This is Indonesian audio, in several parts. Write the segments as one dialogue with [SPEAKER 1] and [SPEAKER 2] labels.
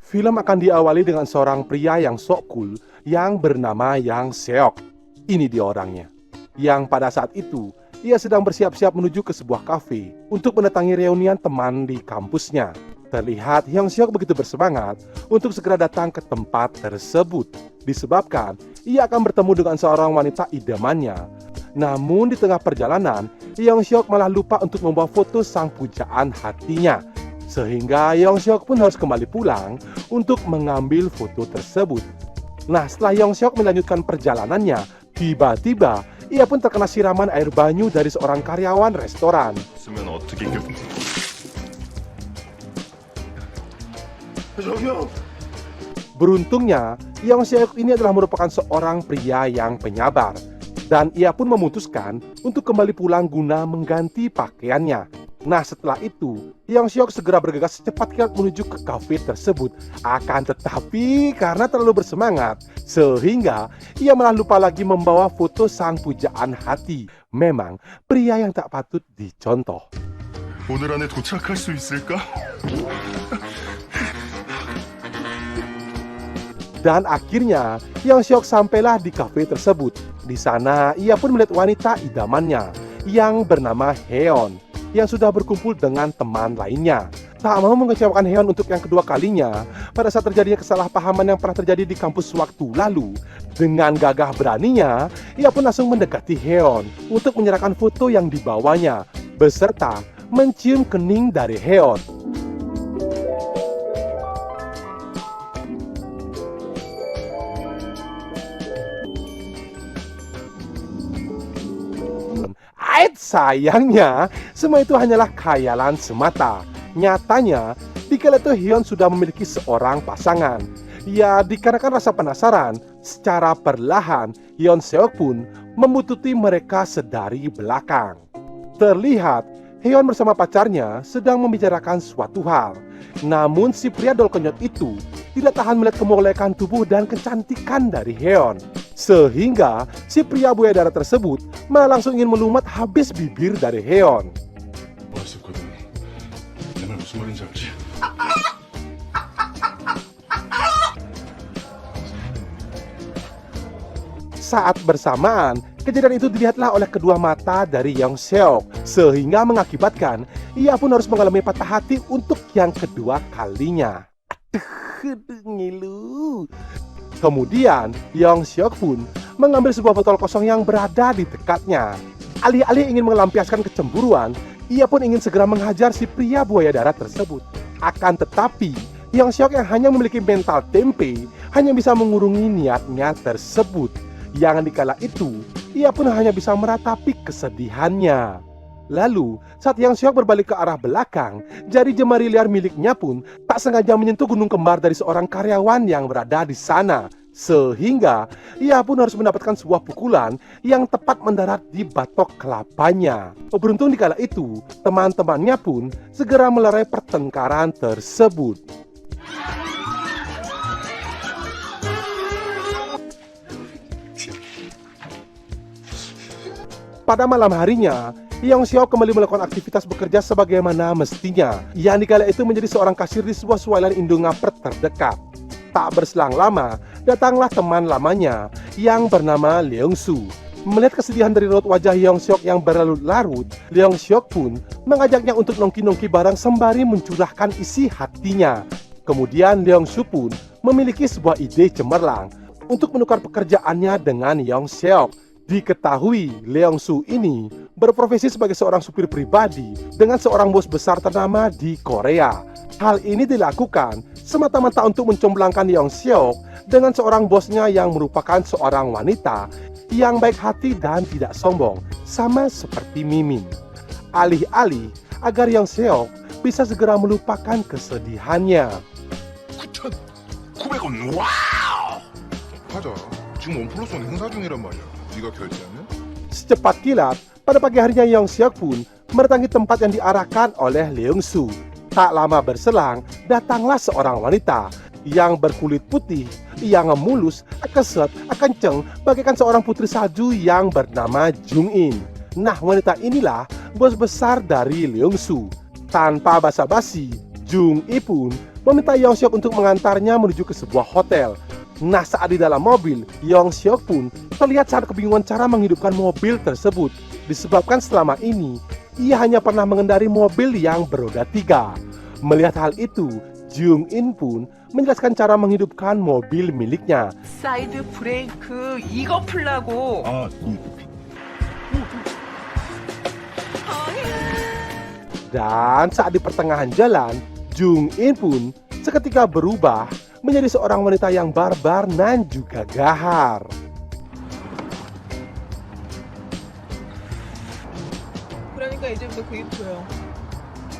[SPEAKER 1] Film akan diawali dengan seorang pria yang sok cool yang bernama Yang Seok. Ini dia orangnya. Yang pada saat itu, ia sedang bersiap-siap menuju ke sebuah kafe untuk mendatangi reunian teman di kampusnya. Terlihat Hyung Seok begitu bersemangat untuk segera datang ke tempat tersebut. Disebabkan ia akan bertemu dengan seorang wanita idamannya. Namun di tengah perjalanan, Hyung Seok malah lupa untuk membawa foto sang pujaan hatinya. Sehingga Hyung Seok pun harus kembali pulang untuk mengambil foto tersebut. Nah, setelah Hyung Seok melanjutkan perjalanannya, tiba-tiba ia pun terkena siraman air banyu dari seorang karyawan restoran. Beruntungnya, Hyung Seok ini adalah merupakan seorang pria yang penyabar. Dan ia pun memutuskan untuk kembali pulang guna mengganti pakaiannya. Nah, setelah itu, Hyung Seok segera bergegas secepat kilat menuju ke kafe tersebut. Akan tetapi, karena terlalu bersemangat, sehingga ia malah lupa lagi membawa foto sang pujaan hati. Memang, pria yang tak patut dicontoh.
[SPEAKER 2] 오늘 안에 도착할 수 있을까?
[SPEAKER 1] Dan akhirnya, Hyung Seok sampailah di kafe tersebut. Di sana, ia pun melihat wanita idamannya yang bernama Heon, yang sudah berkumpul dengan teman lainnya. Tak mau mengecewakan Heon untuk yang kedua kalinya, pada saat terjadinya kesalahpahaman yang pernah terjadi di kampus waktu lalu, dengan gagah beraninya, ia pun langsung mendekati Heon untuk menyerahkan foto yang dibawanya, beserta mencium kening dari Heon. Sayangnya, semua itu hanyalah khayalan semata. Nyatanya, di kala itu Hyun sudah memiliki seorang pasangan. Ya, dikarenakan rasa penasaran, secara perlahan Hyun Seok pun membututi mereka sedari belakang. Terlihat, Hyun bersama pacarnya sedang membicarakan suatu hal. Namun si pria dolkonyot itu tidak tahan melihat kemolekan tubuh dan kecantikan dari Hyun. Sehingga si pria buaya darat tersebut malah langsung ingin melumat habis bibir dari Hyun.
[SPEAKER 2] 맛있거든. 내 말 무슨 말인지 알지?
[SPEAKER 1] Saat bersamaan, kejadian itu dilihatlah oleh kedua mata dari Hyung Seok, sehingga mengakibatkan ia pun harus mengalami patah hati untuk yang kedua kalinya. Aduh, ngilu. Kemudian, Hyung Seok pun mengambil sebuah botol kosong yang berada di dekatnya. Alih-alih ingin melampiaskan kecemburuan, ia pun ingin segera menghajar si pria buaya darat tersebut. Akan tetapi, Hyung Seok yang hanya memiliki mental tempe, hanya bisa mengurungi niatnya tersebut. Yang dikala itu, ia pun hanya bisa meratapi kesedihannya. Lalu, saat Hyung Seok berbalik ke arah belakang, jari jemari liar miliknya pun tak sengaja menyentuh gunung kembar dari seorang karyawan yang berada di sana. Sehingga, ia pun harus mendapatkan sebuah pukulan yang tepat mendarat di batok kelapanya. Beruntung di kala itu, teman-temannya pun segera melerai pertengkaran tersebut. Pada malam harinya, Hyung Seok kembali melakukan aktivitas bekerja sebagaimana mestinya. Yang dikala itu menjadi seorang kasir di sebuah swalayan Indomaret terdekat. Tak berselang lama, datanglah teman lamanya yang bernama Leung Soo. Melihat kesedihan dari raut wajah Hyung Seok yang berlarut-larut, Leung Seok pun mengajaknya untuk nongki-nongki barang sembari mencurahkan isi hatinya. Kemudian Leung Soo pun memiliki sebuah ide cemerlang untuk menukar pekerjaannya dengan Hyung Seok. Diketahui Leung Soo ini berprofesi sebagai seorang supir pribadi dengan seorang bos besar ternama di Korea. Hal ini dilakukan semata-mata untuk mencomblangkan Hyung Seok dengan seorang bosnya yang merupakan seorang wanita yang baik hati dan tidak sombong, sama seperti Mimin. Alih-alih agar Hyung Seok bisa segera melupakan kesedihannya.
[SPEAKER 2] 9,900원. 와우! 하자. 지금 원 플러스 원 행사 중이란 말이야. 네가 결제하면?
[SPEAKER 1] Secepat kilat, pada pagi harinya Hyung Seok pun mendatangi tempat yang diarahkan oleh Leung Soo. Tak lama berselang, datanglah seorang wanita yang berkulit putih, yang mulus, keset, kenceng, bagaikan seorang putri salju yang bernama Jung In. Nah, wanita inilah bos besar dari Leung Soo. Tanpa basa-basi, Jung In pun meminta Yong Seok untuk mengantarnya menuju ke sebuah hotel. Nah, saat di dalam mobil, Yong Seok pun terlihat sangat kebingungan cara menghidupkan mobil tersebut. Disebabkan selama ini, ia hanya pernah mengendari mobil yang beroda 3. Melihat hal itu, Jung In pun menjelaskan cara menghidupkan mobil miliknya.
[SPEAKER 3] 사이드 브레이크 이거 풀라고.
[SPEAKER 1] Dan saat di pertengahan jalan, Jung In pun seketika berubah menjadi seorang wanita yang barbar dan juga gahar.
[SPEAKER 3] 그러니까 이제부터 그 입고요.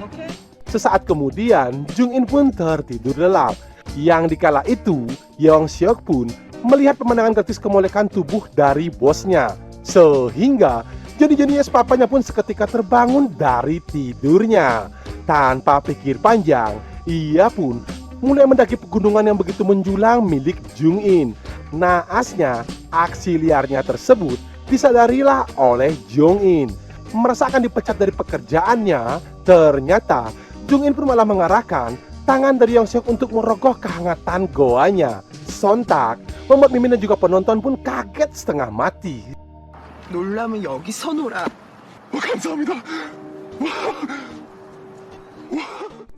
[SPEAKER 3] 오케이?
[SPEAKER 1] Sesaat kemudian, Jung In pun tertidur lelap. Yang dikala itu, Yong Seok pun melihat pemandangan gratis kemolekan tubuh dari bosnya. Sehingga jenius papanya pun seketika terbangun dari tidurnya. Tanpa pikir panjang, ia pun mulai mendaki pegunungan yang begitu menjulang milik Jung In. Naasnya, aksi liarnya tersebut disadarilah oleh Jung In. Merasa akan dipecat dari pekerjaannya, ternyata Jung In pun malah mengarahkan tangan dari Yong Seok untuk merogoh kehangatan goanya. Sontak membuat Mimin dan juga penonton pun kaget setengah mati.
[SPEAKER 3] 놀라면 여기서 놀아.
[SPEAKER 2] 감사합니다.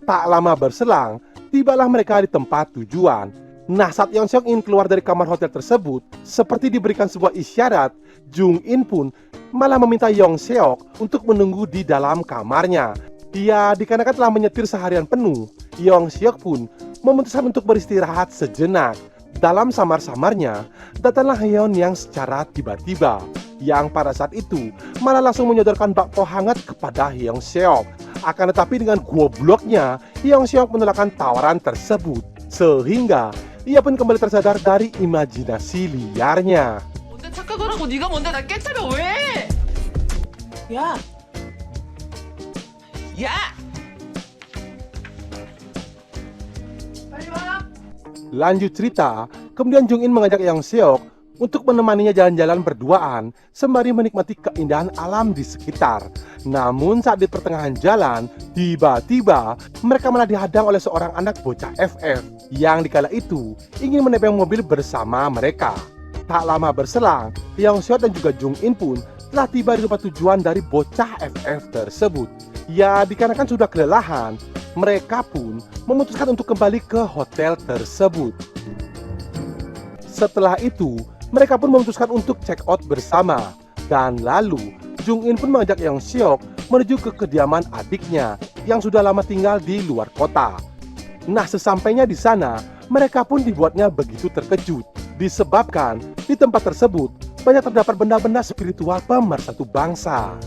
[SPEAKER 1] Tak lama berselang, tibalah mereka di tempat tujuan. Nah, saat Yong Seok ingin keluar dari kamar hotel tersebut, seperti diberikan sebuah isyarat, Jung In pun malah meminta Yong Seok untuk menunggu di dalam kamarnya. Dia dikarenakan telah menyetir seharian penuh, Yong Seok pun memutuskan untuk beristirahat sejenak. Dalam samar-samarnya, datanglah Hyeon yang secara tiba-tiba, yang pada saat itu malah langsung menyodorkan bakpo hangat kepada Yong Seok. Akan tetapi dengan gobloknya, Yong Seok menolakkan tawaran tersebut, sehingga ia pun kembali tersadar dari imajinasi liarnya.
[SPEAKER 3] 뭔데 착각하라고 네가 뭔데 나 깨차려 왜? 야. 야. 빨리 와.
[SPEAKER 1] Lanjut cerita, kemudian Jung In mengajak Yong Seok untuk menemaninya jalan-jalan berduaan sembari menikmati keindahan alam di sekitar. Namun saat di pertengahan jalan, tiba-tiba mereka malah dihadang oleh seorang anak bocah FF yang dikala itu ingin menebeng mobil bersama mereka. Tak lama berselang, Yong Seok dan juga Jung In pun telah tiba di tempat tujuan dari bocah FF tersebut. Ya, dikarenakan sudah kelelahan, mereka pun memutuskan untuk kembali ke hotel tersebut. Setelah itu, mereka pun memutuskan untuk check out bersama. Dan lalu, Jung In pun mengajak Yong Seok menuju ke kediaman adiknya yang sudah lama tinggal di luar kota. Nah, sesampainya di sana, mereka pun dibuatnya begitu terkejut. Disebabkan di tempat tersebut banyak terdapat benda-benda spiritual pemersatu bangsa.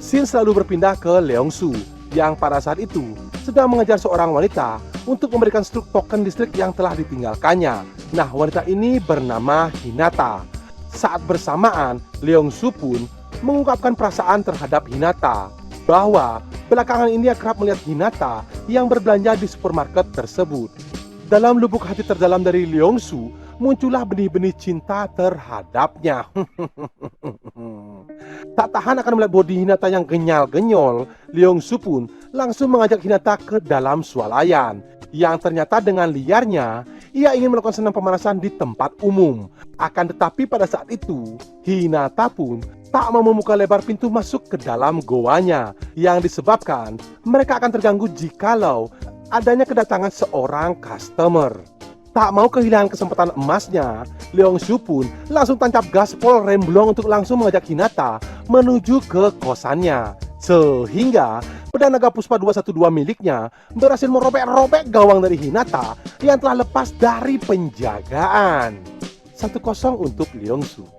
[SPEAKER 1] Scene selalu berpindah ke Leongsu yang pada saat itu sedang mengejar seorang wanita untuk memberikan struk token listrik yang telah ditinggalkannya. Nah, wanita ini bernama Hinata. Saat bersamaan, Leongsu pun mengungkapkan perasaan terhadap Hinata bahwa belakangan ini ia kerap melihat Hinata yang berbelanja di supermarket tersebut. Dalam lubuk hati terdalam dari Leongsu muncullah benih-benih cinta terhadapnya. Tak tahan akan melihat bodi Hinata yang genyal-genyol, Leongsu pun langsung mengajak Hinata ke dalam swalayan. Yang ternyata dengan liarnya, ia ingin melakukan senam pemanasan di tempat umum. Akan tetapi pada saat itu, Hinata pun tak mau membuka lebar pintu masuk ke dalam goanya, yang disebabkan mereka akan terganggu jikalau adanya kedatangan seorang customer. Tak mau kehilangan kesempatan emasnya, Leongsu pun langsung tancap gaspol remblong untuk langsung mengajak Hinata menuju ke kosannya. Sehingga pedang naga puspa 212 miliknya berhasil merobek-robek gawang dari Hinata yang telah lepas dari penjagaan. 1-0 untuk Leongsu.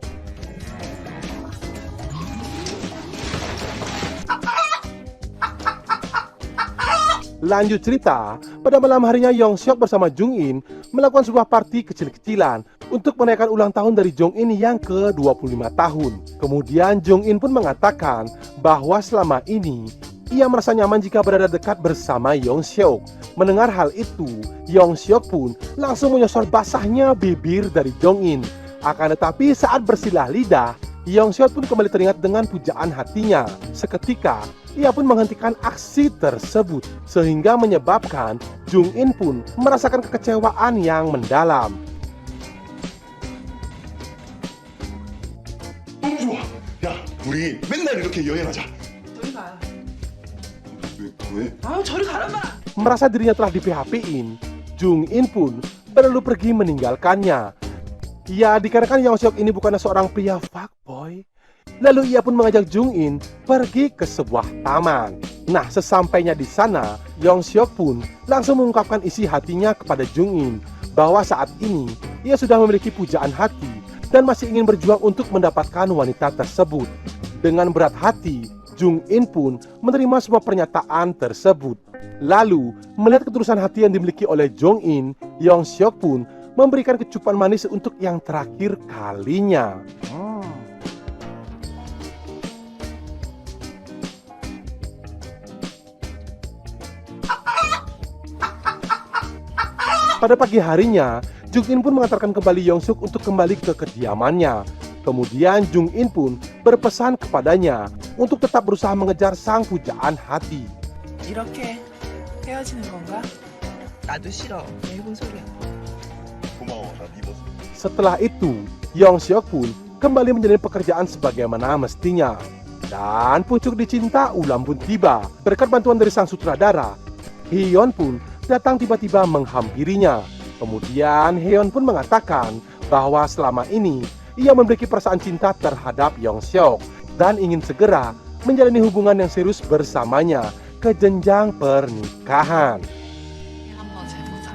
[SPEAKER 1] Lanjut cerita, pada malam harinya Yong Seok bersama Jung In melakukan sebuah party kecil-kecilan untuk merayakan ulang tahun dari Jung In yang ke-25 tahun. Kemudian Jung In pun mengatakan bahwa selama ini ia merasa nyaman jika berada dekat bersama Yong Seok. Mendengar hal itu, Yong Seok pun langsung menyosor basahnya bibir dari Jung In. Akan tetapi saat bersilah lidah, Yong Seok pun kembali teringat dengan pujaan hatinya. Seketika, ia pun menghentikan aksi tersebut, sehingga menyebabkan Jung In pun merasakan kekecewaan yang mendalam.
[SPEAKER 4] 야, 우리 맨날 이렇게 여행하자.
[SPEAKER 3] 저리 가.
[SPEAKER 4] 왜?
[SPEAKER 3] 아유, 저리 가란 말.
[SPEAKER 1] Merasa dirinya telah di PHP-in, Jung In pun perlu pergi meninggalkannya. Ya, dikarenakan Yong Seok ini bukanlah seorang pria fuckboy. Lalu ia pun mengajak Jung In pergi ke sebuah taman. Nah, sesampainya di sana, Yong Seok pun langsung mengungkapkan isi hatinya kepada Jung In bahwa saat ini ia sudah memiliki pujaan hati dan masih ingin berjuang untuk mendapatkan wanita tersebut. Dengan berat hati, Jung In pun menerima semua pernyataan tersebut. Lalu, melihat ketulusan hati yang dimiliki oleh Jung In, Yong Seok pun memberikan kecupan manis untuk yang terakhir kalinya. Pada pagi harinya, Jung In pun mengantarkan kembali Yong Seok untuk kembali ke kediamannya. Kemudian Jung In pun berpesan kepadanya untuk tetap berusaha mengejar sang pujaan hati.
[SPEAKER 3] 이렇게 헤어지는 건가? 나도 싫어. 왜 해본 소리야.
[SPEAKER 4] 고마워, 나 네 모습.
[SPEAKER 1] Setelah itu, Yong Seok pun kembali menjalani pekerjaan sebagaimana mestinya. Dan pucuk dicinta ulam pun tiba. Berkat bantuan dari sang sutradara, Hyeon pun datang tiba-tiba menghampirinya. Kemudian Hyeon pun mengatakan bahwa selama ini ia memiliki perasaan cinta terhadap Yong Seok dan ingin segera menjalani hubungan yang serius bersamanya ke jenjang pernikahan.
[SPEAKER 3] 한번 재보자.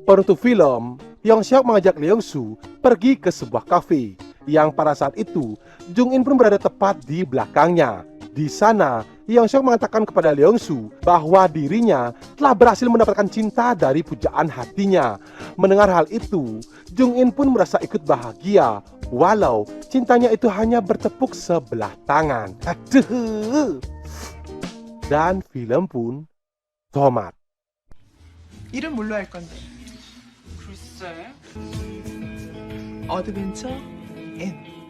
[SPEAKER 1] Penutup film, Yong Seok mengajak Leong Soo pergi ke sebuah kafe yang pada saat itu Jung In pun berada tepat di belakangnya. Di sana, Yong Seok mengatakan kepada Leong Soo bahwa dirinya telah berhasil mendapatkan cinta dari pujaan hatinya. Mendengar hal itu, Jung In pun merasa ikut bahagia walau cintanya itu hanya bertepuk sebelah tangan. Aduh. Dan film pun tamat.
[SPEAKER 3] 이름 뭘로 할 건데? 글쎄. 어드벤처 N.